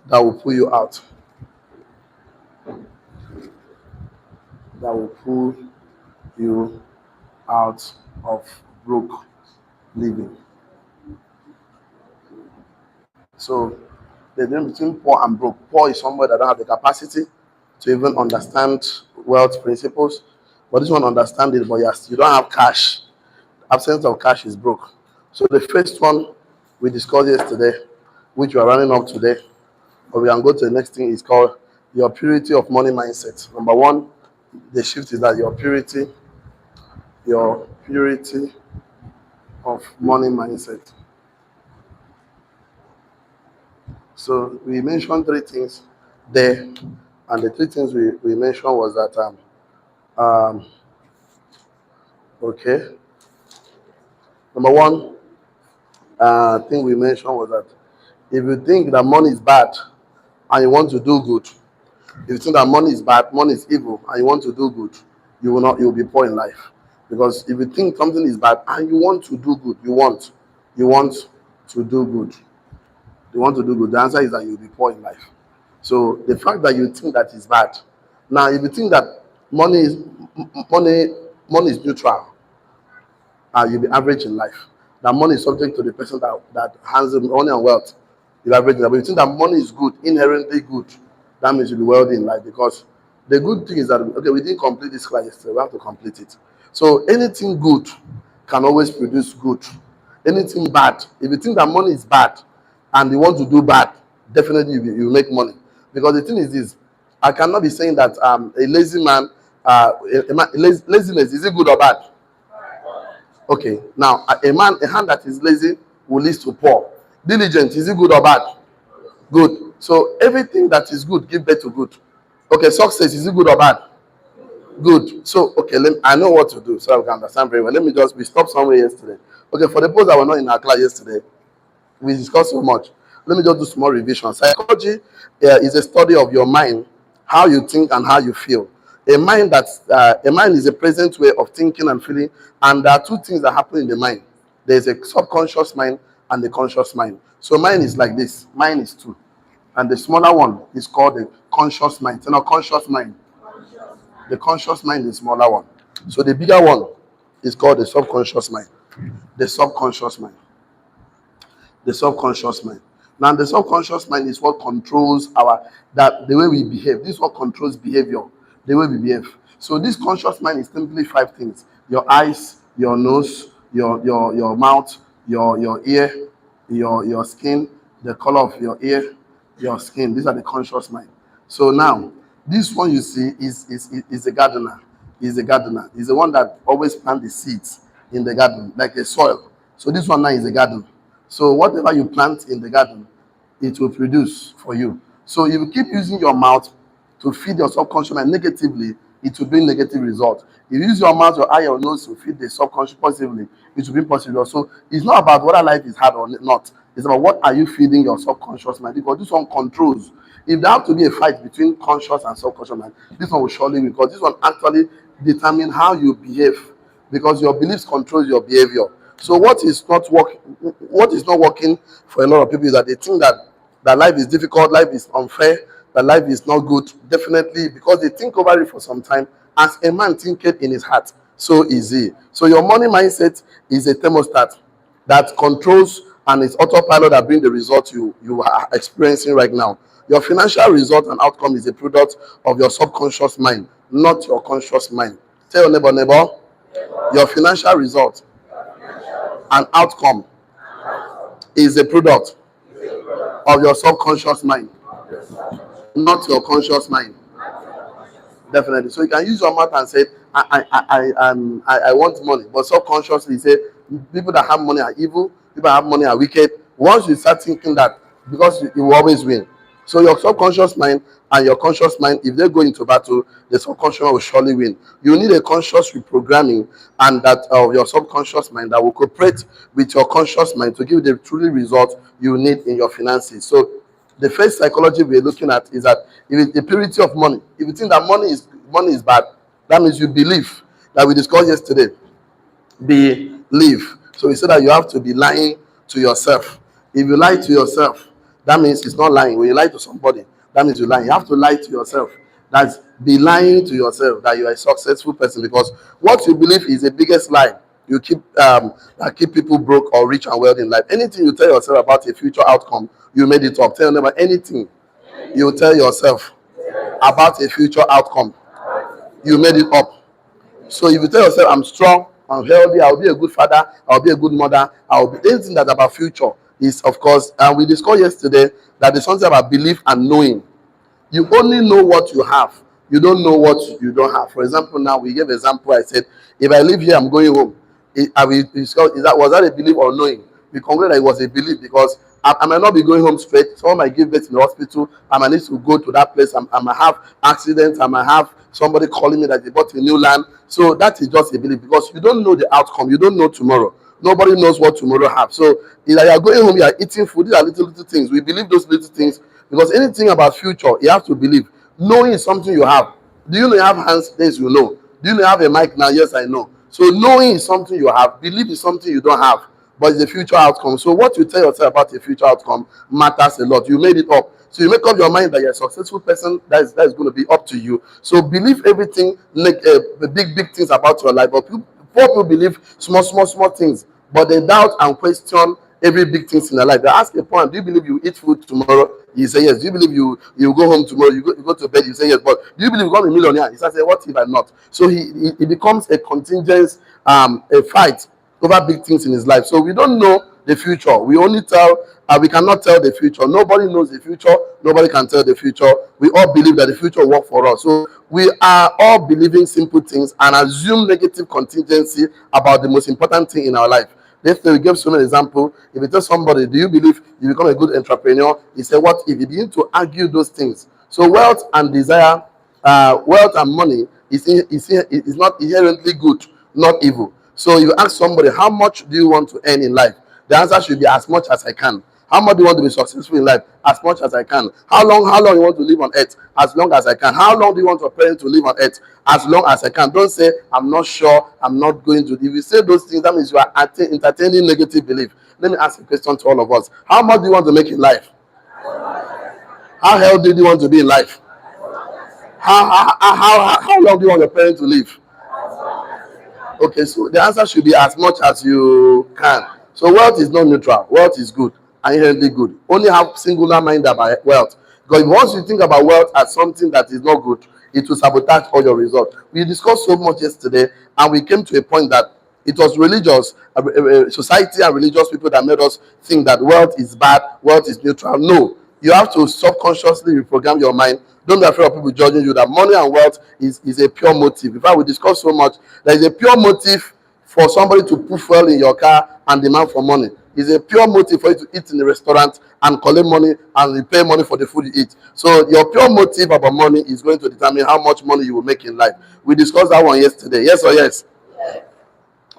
that will pull you out. That will pull you out of broke living. So the difference between poor and broke. Poor is somebody that don't have the capacity to even understand wealth principles. But this one understand it, but yes, you don't have cash. Absence of cash is broke. So the first one we discussed yesterday, which we are running up today, but we can go to the next thing, is called your purity of money mindset. Number one, the shift is that your purity of money mindset. So we mentioned three things there, and the three things we mentioned was that okay. Number one thing we mentioned was that if you think that money is bad and you want to do good, if you think that money is bad, money is evil, and you want to do good, you will be poor in life. Because if you think something is bad and you want to do good, you want to do good. You want to do good. The answer is that you'll be poor in life. So the fact that you think that is bad. Now, if you think that money is neutral, you'll be average in life. That money is subject to the person that has money and wealth. You'll average in life. But if you think that money is good, inherently good, that means you'll be wealthy in life. Because the good thing is that, okay, we didn't complete this class yesterday. We have to complete it. So anything good can always produce good. Anything bad, if you think that money is bad and you want to do bad, definitely you make money. Because the thing is this, I cannot be saying that a lazy man, laziness, is it good or bad? Okay, now a hand that is lazy will lead to poor. Diligent, is it good or bad? Good. So everything that is good give birth to good. Okay, success, is it good or bad? Good. So okay, I know what to do, so I can understand very well. We stopped somewhere yesterday. Okay, for the people that were not in our class yesterday, we discussed so much. Let me just do small revision. Psychology is a study of your mind, how you think and how you feel. A mind is a present way of thinking and feeling, and there are two things that happen in the mind. There is a subconscious mind and the conscious mind. So mind is like this. Mind is two, and the smaller one is called the conscious mind. So now conscious mind. The conscious mind is the smaller one. So the bigger one is called the subconscious mind. The subconscious mind. The subconscious mind. Now, the subconscious mind is what controls the way we behave. This is what controls behavior, the way we behave. So this conscious mind is simply five things: your eyes, your nose, your mouth, your ear, your skin, the color of your ear, your skin. These are the conscious mind. So now, this one you see is a gardener. He's a gardener. He's the one that always plants the seeds in the garden, like a soil. So this one now is a garden. So whatever you plant in the garden, it will produce for you. So if you keep using your mouth to feed your subconscious mind negatively, it will bring negative results. If you use your mouth, your eye, your nose to feed the subconscious positively, it will bring positive results. So it's not about whether life is hard or not. It's about what are you feeding your subconscious mind, because this one controls. If there have to be a fight between conscious and subconscious mind, this one will surely win, because this one actually determines how you behave, because your beliefs control your behavior. So what is not working for a lot of people is that they think that life is difficult, life is unfair, that life is not good. Definitely, because they think over it for some time. As a man thinketh in his heart, so is he. So your money mindset is a thermostat that controls, and it's autopilot that brings the result you are experiencing right now. Your financial result and outcome is a product of your subconscious mind, not your conscious mind. Tell your neighbor, your financial result and outcome is a product of your subconscious mind, not your conscious mind. Definitely. So you can use your mouth and say, I want money, but subconsciously say people that have money are evil, people that have money are wicked. Once you start thinking that, because you will always win. So your subconscious mind and your conscious mind, if they go into battle, the subconscious will surely win. You need a conscious reprogramming and that of your subconscious mind that will cooperate with your conscious mind to give the truly result you need in your finances. So the first psychology we're looking at is that if it's the purity of money. If you think that money is bad, that means you believe, that we discussed yesterday. Believe. So we said that you have to be lying to yourself. If you lie to yourself, that means it's not lying. When you lie to somebody, that means you're lying. You have to lie to yourself. That's be lying to yourself that you are a successful person, because what you believe is the biggest lie you keep that keep people broke or rich and wealthy in life. Anything you tell yourself about a future outcome, you made it up. Tell them about anything you tell yourself about a future outcome, you made it up. So if you tell yourself, I'm strong, I'm healthy, I'll be a good father, I'll be a good mother, I'll be anything that about future is, of course, and we discussed yesterday that there's something about belief and knowing. You only know what you have. You don't know what you don't have. For example, now we gave example. I said, if I live here, I'm going home. I will discuss, was that a belief or knowing? We concluded that it was a belief, because I might not be going home straight. Someone might give birth in the hospital. I might need to go to that place. I might have accidents. I might have somebody calling me that they bought a new land. So that is just a belief, because you don't know the outcome. You don't know tomorrow. Nobody knows what tomorrow have. So if you are going home, you are eating food. These are little things. We believe those little things, because anything about future, you have to believe. Knowing is something you have. Do you know you have hands? Yes, you know. Do you know you have a mic now? Yes, I know. So knowing is something you have. Belief is something you don't have, but it's a future outcome. So what you tell yourself about a future outcome matters a lot. You made it up. So you make up your mind that you're a successful person. That is going to be up to you. So believe everything, like the big things about your life. But people believe small things, but they doubt and question every big things in their life. They ask a point, do you believe you eat food tomorrow? You say yes. Do you believe you go home tomorrow? You go to bed, you say yes. But do you believe you're going to be a millionaire? He says, what if I'm not? So he becomes a contingent, a fight over big things in his life. So we don't know the future. We only tell, we cannot tell the future. Nobody knows the future. Nobody can tell the future. We all believe that the future will work for us. So we are all believing simple things and assume negative contingency about the most important thing in our life. Yesterday we gave so many examples. If you tell somebody, do you believe you become a good entrepreneur? He said, what if you begin to argue those things? So wealth and desire, wealth and money is not inherently good, not evil. So you ask somebody, how much do you want to earn in life? The answer should be as much as I can. How much do you want to be successful in life? As much as I can. How long you want to live on earth? As long as I can. How long do you want your parents to live on earth? As long as I can. Don't say, I'm not sure, I'm not going to. If you say those things, that means you are entertaining negative belief. Let me ask a question to all of us. How much do you want to make in life? How healthy do you want to be in life? How long do you want your parents to live? Okay, so the answer should be as much as you can. So wealth is not neutral. Wealth is good and inherently good. Only have singular mind about wealth. Because once you think about wealth as something that is not good, it will sabotage all your results. We discussed so much yesterday, and we came to a point that it was religious, society and religious people that made us think that wealth is bad, wealth is neutral. No, you have to subconsciously reprogram your mind. Don't be afraid of people judging you that money and wealth is a pure motive. In fact, we discussed so much. There is a pure motive for somebody to put fuel in your car and demand for money. It's a pure motive for you to eat in the restaurant and collect money and you pay money for the food you eat. So your pure motive about money is going to determine how much money you will make in life. We discussed that one yesterday. Yes or yes?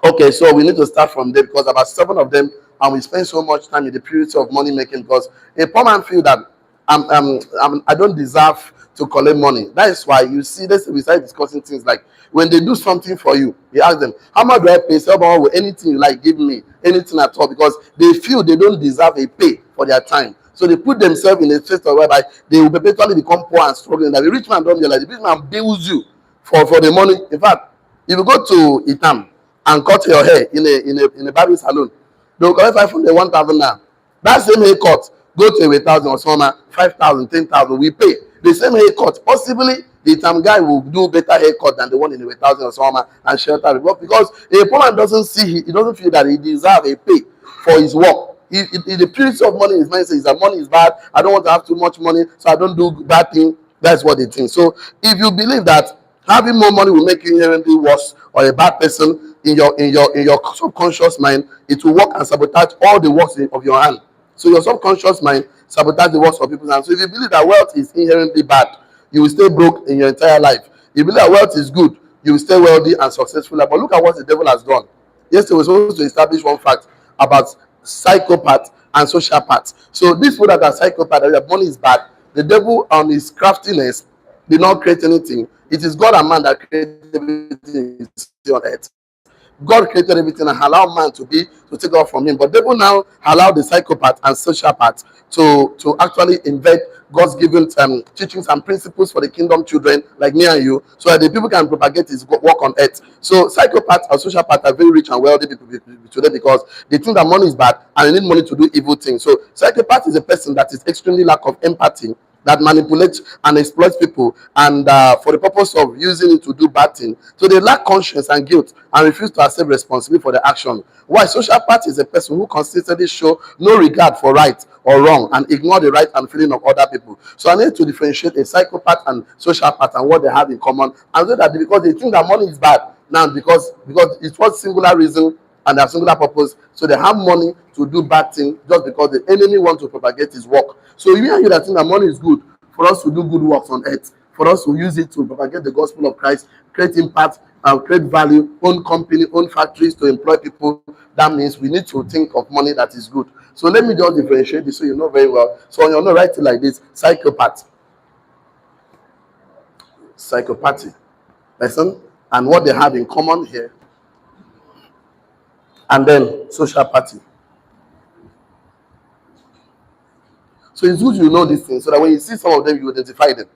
Okay, so we need to start from there, because about 7 of them, and we spend so much time in the purity of money making, because a poor man feel that I don't deserve to collect money. That is why you see this. We start discussing things like when they do something for you, you ask them, how much do I pay? Say, oh, well, anything you like, give me anything at all, because they feel they don't deserve a pay for their time. So they put themselves in a state of whereby they will perpetually become poor and struggling. That the rich man don't realize the rich man bills you for the money. In fact, if you go to Itam and cut your hair in a barber salon, they will collect 500, 1,000 now. That same haircut, go to a 1,000 or some 5,000, 10,000. We pay the same haircut. Possibly the time guy will do better haircut than the one in the 1,000 or some and shelter the work, because a poor man doesn't see, he doesn't feel that he deserves a pay for his work. The purity of money in his mind says that money is bad. I don't want to have too much money, so I don't do bad thing. That's what they think. So if you believe that having more money will make you inherently worse or a bad person in your subconscious mind, it will work and sabotage all the works of your hand. So your subconscious mind sabotage the works of people's hands. So if you believe that wealth is inherently bad, you will stay broke in your entire life. If you believe that wealth is good, you will stay wealthy and successful. But look at what the devil has done. Yesterday we were supposed to establish one fact about psychopaths and sociopaths. So these people that are psychopaths, their money is bad. The devil on his craftiness did not create anything. It is God and man that created everything on earth. God created everything and allowed man to take off from him. But devil now allow the psychopath and sociopath to actually invent God's given teachings and principles for the kingdom children like me and you, so that the people can propagate his work on earth. So psychopaths and sociopaths are very rich and wealthy people today because they think that money is bad and they need money to do evil things. So psychopath is a person that is extremely lack of empathy, that manipulates and exploits people, and for the purpose of using it to do bad things. So they lack conscience and guilt and refuse to accept responsibility for the action. Why sociopath is a person who consistently show no regard for right or wrong and ignore the right and feeling of other people. So I need to differentiate a psychopath and sociopath and what they have in common, and so that because they think that money is bad now because it was singular reason and their singular purpose, so they have money to do bad things just because the enemy wants to propagate his work. So you and you that think that money is good for us to do good works on earth, for us to use it to propagate the gospel of Christ, create impact, create value, own company, own factories to employ people. That means we need to think of money that is good. So let me just differentiate this so you know very well. So you're not writing like this: psychopath, psychopathy, person, and what they have in common here, and then sociopathy. So it's good you know these things so that when you see some of them, you identify them.